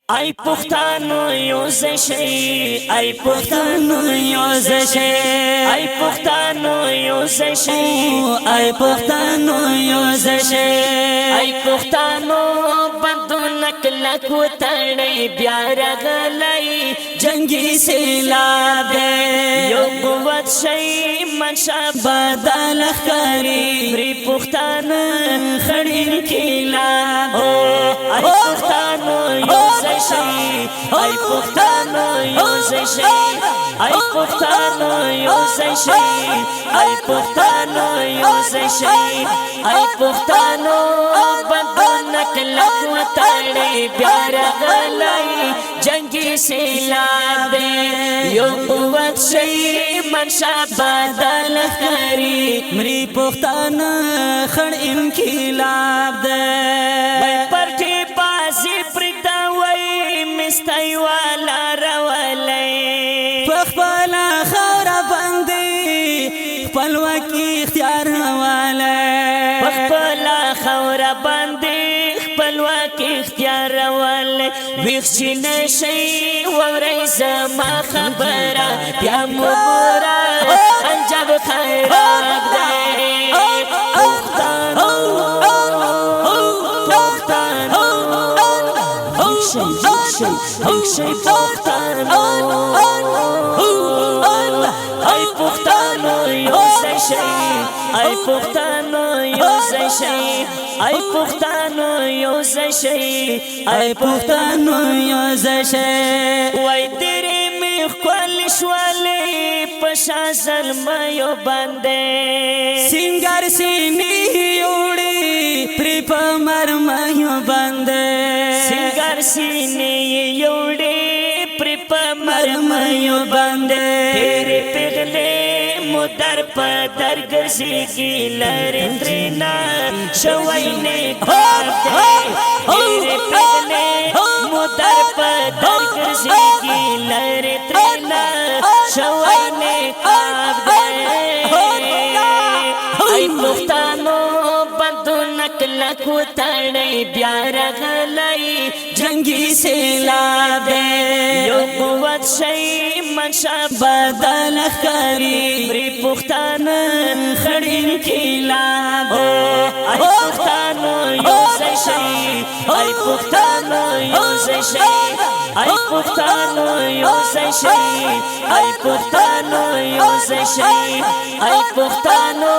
ای پختانو یوز شي ای پختانو یوز شي ای پختانو یوز شي ای پختانو یوز شي ای پختانو بدون کلک وتړی بیا رغلای جنگی سیلاب یو قوت شي منشا بدل خري ری پختان خړین کیلا ای پختانو یوز شي ای پختانو یوز شي ای پختانو یوز شي ای پختانو یوز شي ای پختانو بدن کلک وتړی بیا رغلای جنگی سیلاب یو قوت شي منشا بدل خري مری پختان خړ انقلاب ده پرټي بازي پردا وای مستای والا رولای خپل خور باندې خپلواکي اختیار حواله خپل خور باندې خپلواکي اختیار حواله ویښ نشي ووري زما خبره بیا مورا انجب خیرات دی پختانو شي پختانو ای پختانو یوز شي ای پختانو یوز شي ای پختانو یوز شي ای پختانو یوز شي وای درې می خپل شوالې پشا زلميو باندې سنگار سینې وړي پر پمر مېو باندې سنگار سینې وړي پر پمر مېو باندې تیرې پغلې مدر پدر ګرځي لری ترینا شوي نه کاته تیرې پغلې مدر پدر ګرځي لری ترینا شوي نه کاته ای پختانو بدون کلک وتړی بیا رغلای جنگی سیلاب یو قوت شي منشا بدل خري مری پختان خړ انقلاب ای پختانو یوز شي ای پختانو یوز شي ای پختانو یوز شي ای پختانو یوز شي ای پختانو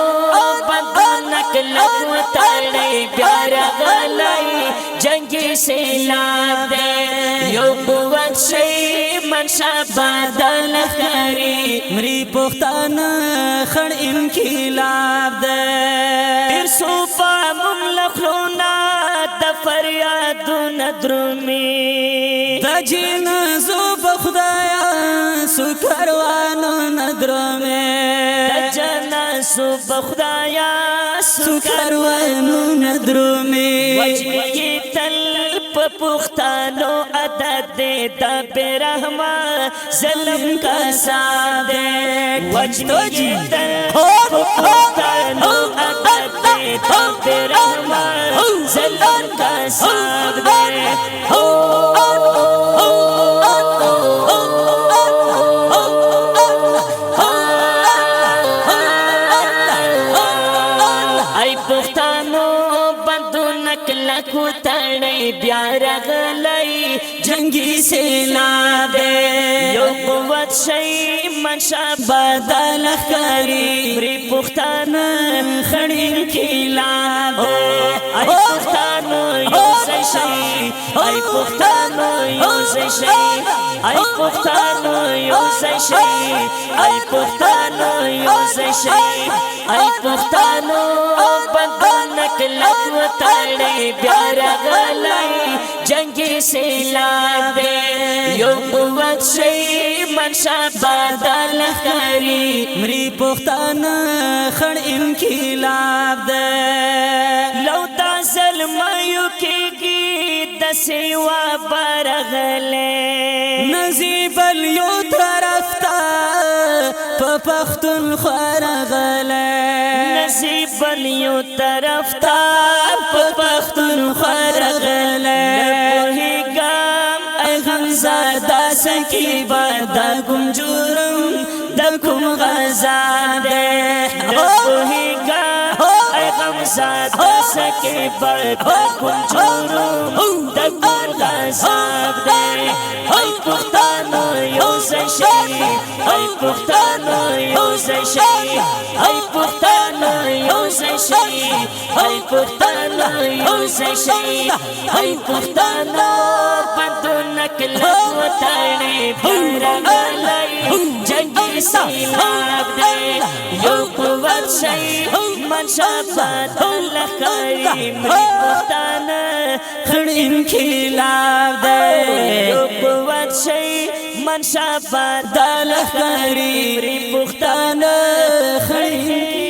بدن کلک وتړی بیا رغلای جنگی سیلاب یو قوت شي منشا بدل خري مری پختان خړ انقلاب ده ارسو پا مملخلونا د فریادونه درومي د جنازو بخدایا سکروانو ندرومي د جنازو بخدایا سکروانو ندرومي وجهي تل پختانو عدد دا برحمه ظلم کا ساده وجهي تل پختانو عدد دا برحمه ظلم کا ساده ای پختانو بدون کلک وتړی بیا رغلای جنگی سیلاب یو قوت شي منشا بدل خري مری پختان خړ انقلاب ای پختانو یوز شي ای پختانو یوز شي ای پختانو یوز شي ای پختانو یوز شي ای پختانو بدن کلک وتړی بیا رغلای جنگی سیلاب یو قوت شي منشا بدل خري مری پختان خړ انقلاب ده لو دا ظلميو کېږي د سیوا برغله نصیب یو طرف ته په پختون خورغله نصیب یو طرف ته په پختون خورغله غمزه سکی با دا کوم جرم دا کوم غزا دے نپوهیگا ای غمزه سکی با دا کوم جرم دا کوم غزا دے ای پختانو یوزی شي ای پختانو یوزی شي ای پختانو یوزی شي ای پختانو یوزی شي ای پختانو پندونه کلک وطنی برغلی جنگی سیلاب دی یو قوت شي منشا بدل خری مری پختانه خړ انقلاب دی یو قوت شي منشا بدل خری مری پختانه خړ